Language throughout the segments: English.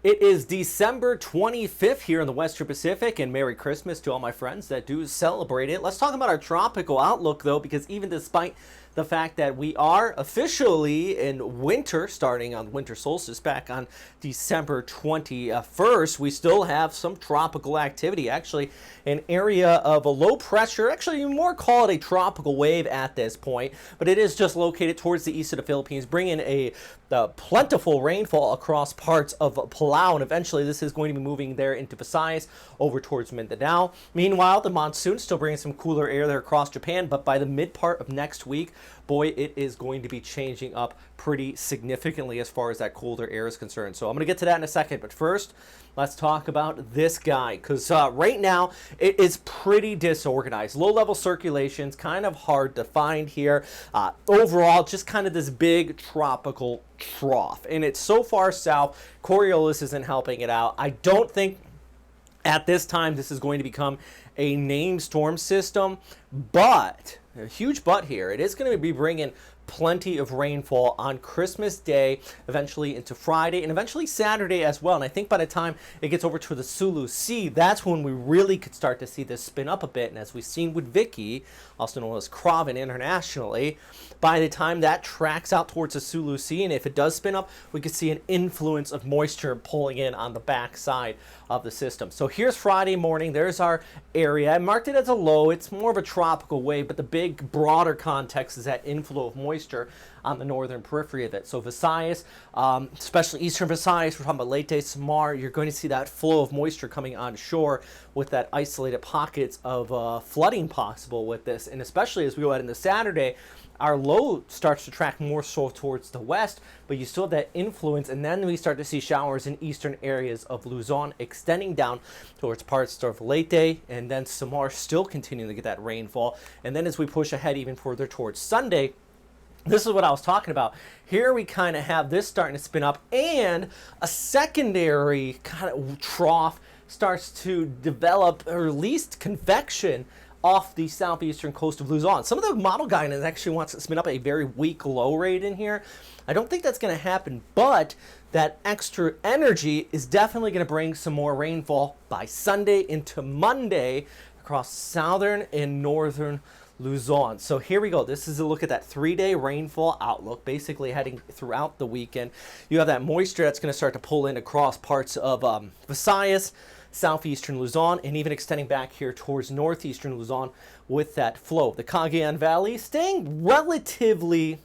It is December 25th here in the Western Pacific, and Merry Christmas to all my friends that do celebrate it. Let's talk about our tropical outlook, though, because even despite the fact that we are officially in winter, starting on winter solstice back on December 21st, we still have some tropical activity. Actually, an area of a low pressure, actually you more call it a tropical wave at this point, but it is just located towards the east of the Philippines, bringing a plentiful rainfall across parts of Palau, and eventually this is going to be moving there into Visayas over towards Mindanao. Meanwhile, the monsoon still bringing some cooler air there across Japan, but by the mid part of next week, boy, it is going to be changing up pretty significantly as far as that colder air is concerned. So I'm going to get to that in a second, but first, let's talk about this guy, because right now it is pretty disorganized. Low-level circulation's kind of hard to find here. Overall, just kind of this big tropical trough, and it's so far south, Coriolis isn't helping it out. I don't think at this time this is going to become a named storm system, but a huge but here, it is going to be bringing plenty of rainfall on Christmas Day, eventually into Friday, and eventually Saturday as well. And I think by the time it gets over to the Sulu Sea, that's when we really could start to see this spin up a bit. And as we've seen with Vicky, also known as Kraven internationally, by the time that tracks out towards the Sulu Sea, and if it does spin up, we could see an influence of moisture pulling in on the back side of the system. So here's Friday morning. There's our area. I marked it as a low. It's more of a tropical wave, but the big, broader context is that inflow of moisture on the northern periphery of it. So Visayas, especially eastern Visayas, we're talking about Leyte, Samar, you're going to see that flow of moisture coming on shore with that isolated pockets of flooding possible with this. And especially as we go out into Saturday, our low starts to track more so towards the west, but you still have that influence, and then we start to see showers in eastern areas of Luzon extending down towards parts of Leyte, and then Samar still continuing to get that rainfall. And then as we push ahead even further towards Sunday, this is what I was talking about. Here we kind of have this starting to spin up, and a secondary kind of trough starts to develop, or at least convection, off the southeastern coast of Luzon. Some of the model guidance actually wants to spin up a very weak low rate in here. I don't think that's going to happen, but that extra energy is definitely going to bring some more rainfall by Sunday into Monday across southern and northern Luzon. So here we go. This is a look at that 3-day rainfall outlook, basically heading throughout the weekend. You have that moisture that's going to start to pull in across parts of Visayas, southeastern Luzon, and even extending back here towards northeastern Luzon with that flow. The Cagayan Valley staying relatively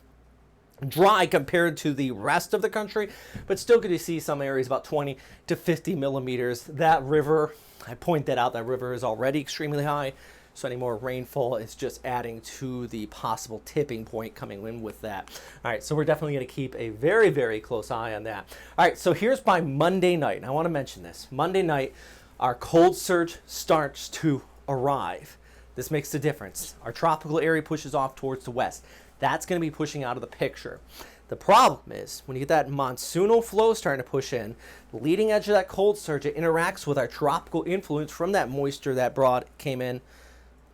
dry compared to the rest of the country, but still going to see some areas about 20 to 50 millimeters. That river, I point that out, that river is already extremely high, so any more rainfall is just adding to the possible tipping point coming in with that. All right, so we're definitely going to keep a very, very close eye on that. All right, so here's by Monday night, and I want to mention this. Monday night, our cold surge starts to arrive. This makes the difference. Our tropical area pushes off towards the west. That's going to be pushing out of the picture. The problem is when you get that monsoonal flow starting to push in, the leading edge of that cold surge, it interacts with our tropical influence from that moisture that came in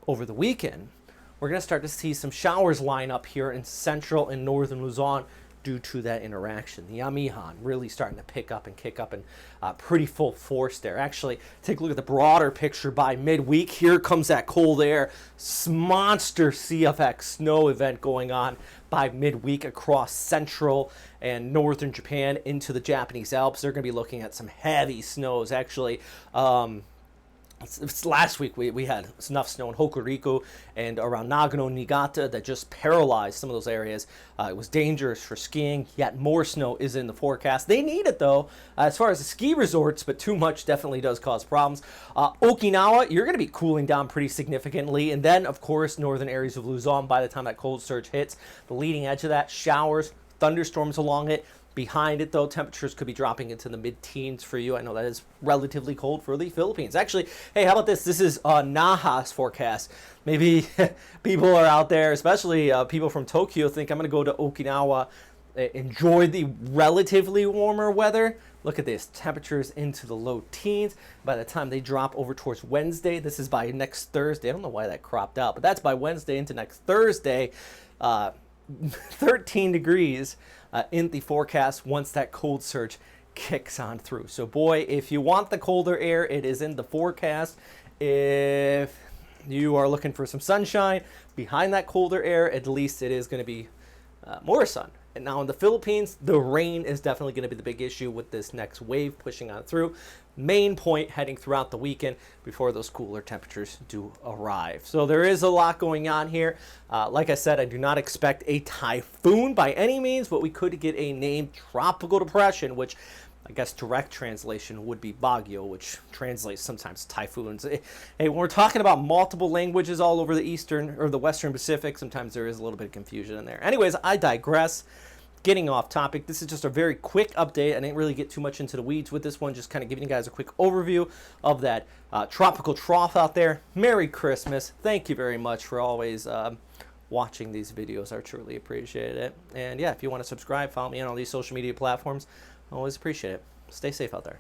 over the weekend. We're going to start to see some showers line up here in central and northern Luzon due to that interaction. The Amihan really starting to pick up and kick up in pretty full force there. Actually, take a look at the broader picture by midweek. Here comes that cold air. Monster CFX snow event going on by midweek across central and northern Japan into the Japanese Alps. They're going to be looking at some heavy snows. Actually, last week we had enough snow in Hokuriku and around Nagano, Niigata that just paralyzed some of those areas. It was dangerous for skiing, yet more snow is in the forecast. They need it though, as far as the ski resorts, but too much definitely does cause problems. Okinawa, you're going to be cooling down pretty significantly, and then of course northern areas of Luzon by the time that cold surge hits. The leading edge of that, showers, thunderstorms along it. Behind it, though, temperatures could be dropping into the mid-teens for you. I know that is relatively cold for the Philippines. Actually, hey, how about this? This is Naha's forecast. Maybe people are out there, especially people from Tokyo, think I'm going to go to Okinawa, enjoy the relatively warmer weather. Look at this, temperatures into the low teens. By the time they drop over towards Wednesday, this is by next Thursday. I don't know why that cropped out, but that's by Wednesday into next Thursday. 13 degrees in the forecast once that cold surge kicks on through. So boy, if you want the colder air, it is in the forecast. If you are looking for some sunshine behind that colder air, at least it is going to be more sun. And now in the Philippines, the rain is definitely going to be the big issue with this next wave pushing on through. Main point heading throughout the weekend before those cooler temperatures do arrive. So there is a lot going on here. Like I said, I do not expect a typhoon by any means, but we could get a named tropical depression, which I guess direct translation would be Baguio, which translates sometimes typhoons. Hey, when we're talking about multiple languages all over the eastern or the western Pacific, sometimes there is a little bit of confusion in there. Anyways, I digress. Getting off topic, this is just a very quick update. I didn't really get too much into the weeds with this one, just kind of giving you guys a quick overview of that tropical trough out there. Merry Christmas. Thank you very much for always watching these videos. I truly appreciate it. And yeah, if you want to subscribe, follow me on all these social media platforms. I always appreciate it. Stay safe out there.